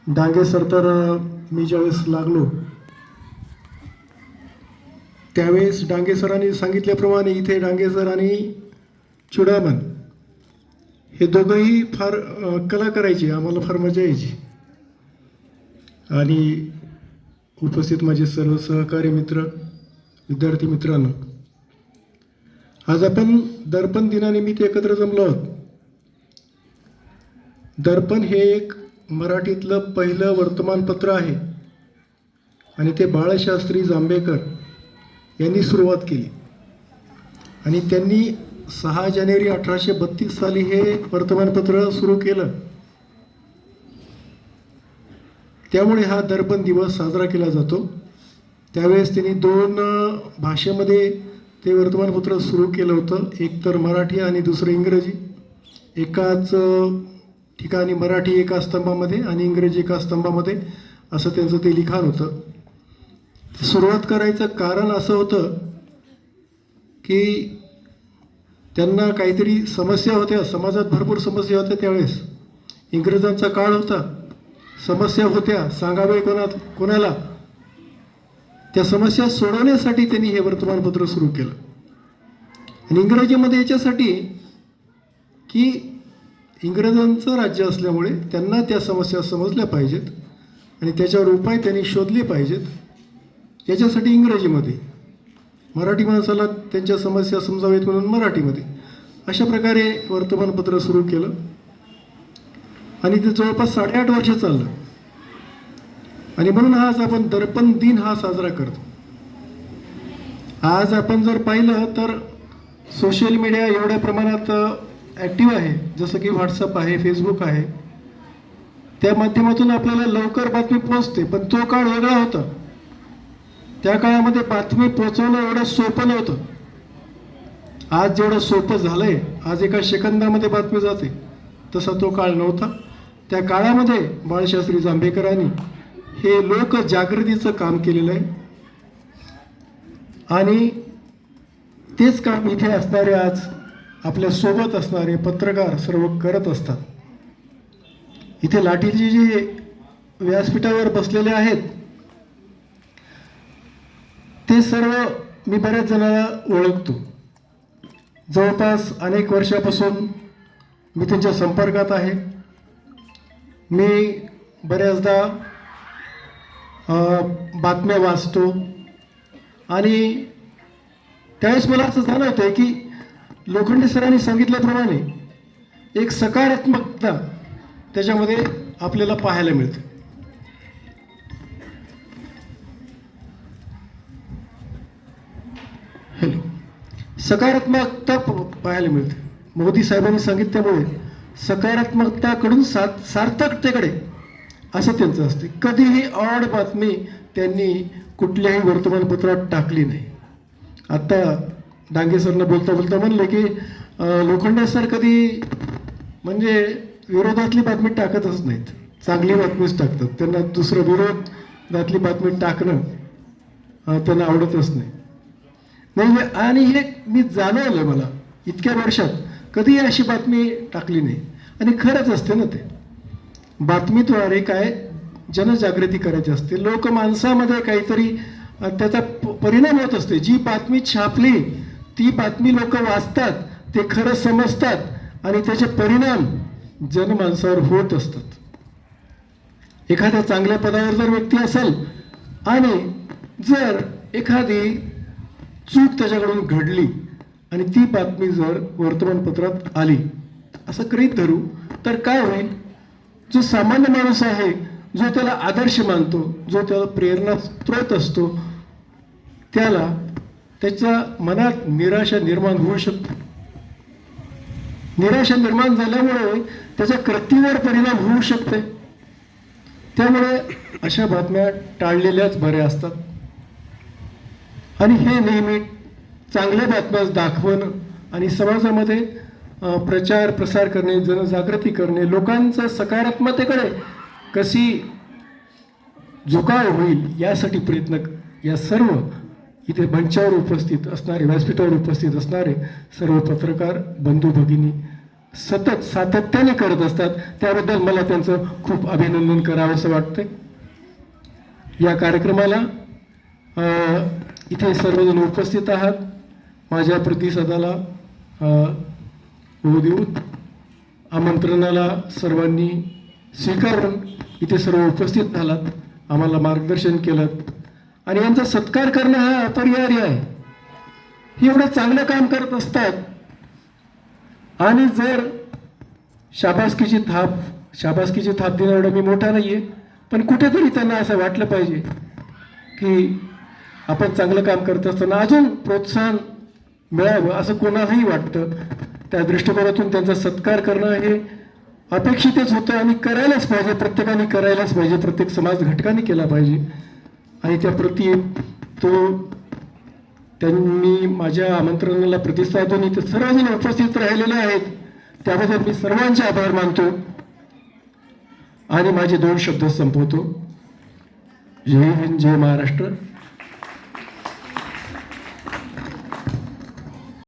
Dange sir तर मी ज्यावेळेस लागलो त्यावेळेस डांगे सरांनी सांगितल्याप्रमाणे इथे डांगे सर आणि चुडामन हे दोघंही फार कला करायची, आम्हाला फार मजा यायची. आणि उपस्थित माझे सर्व सहकारी मित्र, विद्यार्थी मित्रांनो, आज आपण दर्पण दिनानिमित्त एकत्र जमलो आहोत. दर्पण हे एक मराठीतलं पहिलं वर्तमानपत्र आहे आणि ते बाळशास्त्री जांभेकर यांनी सुरुवात केली आणि त्यांनी 6 जानेवारी 1832 साली हे वर्तमानपत्र सुरू केलं. त्यामुळे हा दर्पण दिवस साजरा केला जातो. त्यावेळेस त्यांनी 2 भाषेमध्ये ते वर्तमानपत्र सुरू केलं होतं, एक तर मराठी आणि दुसरं इंग्रजी. एकाच ठिकाणी मराठी एका स्तंभामध्ये आणि इंग्रजी एका स्तंभामध्ये असं त्यांचं ते लिखाण होतं. सुरुवात करायचं कारण असं होतं की त्यांना काहीतरी समस्या होत्या, समाजात भरपूर समस्या होत्या. त्यावेळेस इंग्रजांचा काळ होता, समस्या होत्या, सांगावे कोणाला. त्या समस्या सोडवण्यासाठी त्यांनी हे वर्तमानपत्र सुरू केलं. आणि इंग्रजीमध्ये याच्यासाठी की इंग्रजांचं राज्य असल्यामुळे त्यांना त्या समस्या समजल्या पाहिजेत आणि त्याच्यावर उपाय त्यांनी शोधले पाहिजेत. याच्यासाठी इंग्रजीमध्ये, मराठी माणसाला त्यांच्या समस्या समजावेत म्हणून मराठीमध्ये, अशा प्रकारे वर्तमानपत्र सुरू केलं आणि ते जवळपास 8.5 वर्ष चाललं. आणि म्हणून आज आपण दर्पण दिन हा साजरा करतो. आज आपण जर पाहिलं तर सोशल मीडिया एवढ्या प्रमाणात ॲक्टिव्ह आहे, जसं की व्हॉट्सअप आहे, फेसबुक आहे. त्या माध्यमातून आपल्याला लवकर बातमी पोहोचते, पण तो काळ वेगळा होता. त्या काळामध्ये बातमी पोहोचवणं एवढं सोपं नव्हतं. आज जेवढं सोपं झालंय, आज एका सेकंदामध्ये बातमी जाते, तसा तो काळ नव्हता. त्या काळामध्ये बाळशास्त्री जांभेकरांनी हे लोकजागृतीचं काम केलेलं आहे आणि तेच काम इथे असणारे, आज आपल्या सोबत असणारे पत्रकार सर्व करत असतात. इथे लाठीजी जे व्यासपीठावर बसलेले आहेत ते सर्व मी बऱ्याच जणांना ओळखतो. जवळपास अनेक वर्षापासून मी त्यांच्या संपर्कात आहे. मी बऱ्याचदा बातम्या वाचतो आणि त्यावेळेस मला असं जाणवतं की लोखंडे सरांनी सांगितल्याप्रमाणे एक सकारात्मकता त्याच्यामध्ये आपल्याला पाहायला मिळते. हॅलो, सकारात्मकता पाहायला मिळते. मोदी साहेबांनी सांगितल्यामुळे सकारात्मकताकडून सार्थकतेकडे असं त्यांचं असते. कधीही ऑड बातमी त्यांनी कुठल्याही वर्तमानपत्रात टाकली नाही. आता डांगे सरनं बोलता बोलता म्हणले की लोखंडे सर कधी म्हणजे विरोधातली बातमी टाकतच नाहीत, चांगली बातमीच टाकतात. त्यांना दुसरं विरोधातली बातमी टाकणं त्यांना आवडतच नाही. म्हणजे आणि हे मी जाणवलं, मला इतक्या वर्षात कधीही अशी बातमी टाकली नाही. आणि खरंच असते ना, ते बातमीद्वारे काय जनजागृती करायची असते, लोकमानसामध्ये काहीतरी त्याचा परिणाम होत असते. जी बातमी छापली ती बातमी लोक वाचतात, ते खरं समजतात आणि त्याचे परिणाम जनमानसावर होत असतात. एखाद्या चांगल्या पदावर जर व्यक्ती असेल आणि जर एखादी चूक त्याच्याकडून घडली आणि ती बातमी जर वर्तमानपत्रात आली, असं गृहीत धरू, तर काय होईल? जो सामान्य माणूस आहे, जो त्याला आदर्श मानतो, जो त्याला प्रेरणा स्रोत असतो, त्याला त्याच्या मनात निराशा निर्माण होऊ शकते. निराशा निर्माण झाल्यामुळे त्याच्या कृतीवर परिणाम होऊ शकते. त्यामुळे अशा बातम्या टाळलेल्याच बऱ्या असतात. आणि हे नेहमी चांगल्या बातम्या दाखवणं आणि समाजामध्ये प्रचार प्रसार करणे, जनजागृती करणे, लोकांचा सकारात्मकतेकडे कशी झुकाव होईल यासाठी प्रयत्न, या सर्व इथे मंचावर उपस्थित असणारे, व्यासपीठावर उपस्थित असणारे सर्व पत्रकार बंधू भगिनी सतत सातत्याने करत असतात. त्याबद्दल मला त्यांचं खूप अभिनंदन करावं असं वाटतंय. या कार्यक्रमाला इथे सर्वजण उपस्थित आहात. माझ्या प्रतिसादाला होऊ देऊन आमंत्रणाला सर्वांनी स्वीकारून इथे सर्व उपस्थित झालात, आम्हाला मार्गदर्शन केलं आणि यांचा सत्कार करणं हा अपरिहार्य आहे. ही एवढं चांगलं काम करत असतात आणि जर शाबासकीची थाप देणं एवढं मी मोठा नाही आहे, पण कुठेतरी त्यांना असं वाटलं पाहिजे की आपण चांगलं काम करत असताना अजून प्रोत्साहन मिळावं असं कोणालाही वाटतं. त्या दृष्टिकोनातून त्यांचा सत्कार करणं हे अपेक्षितच होतं आणि करायलाच पाहिजे, प्रत्येकाने करायलाच पाहिजे, प्रत्येक समाज घटकाने केला पाहिजे. आणि त्या प्रती त्यांनी माझ्या आमंत्रणाला प्रतिसाद देऊन इथे सर्वजण उपस्थित राहिलेले आहेत, त्याबद्दल मी सर्वांचे आभार मानतो आणि माझे 2 शब्द संपवतो. जय हिंद, जय महाराष्ट्र.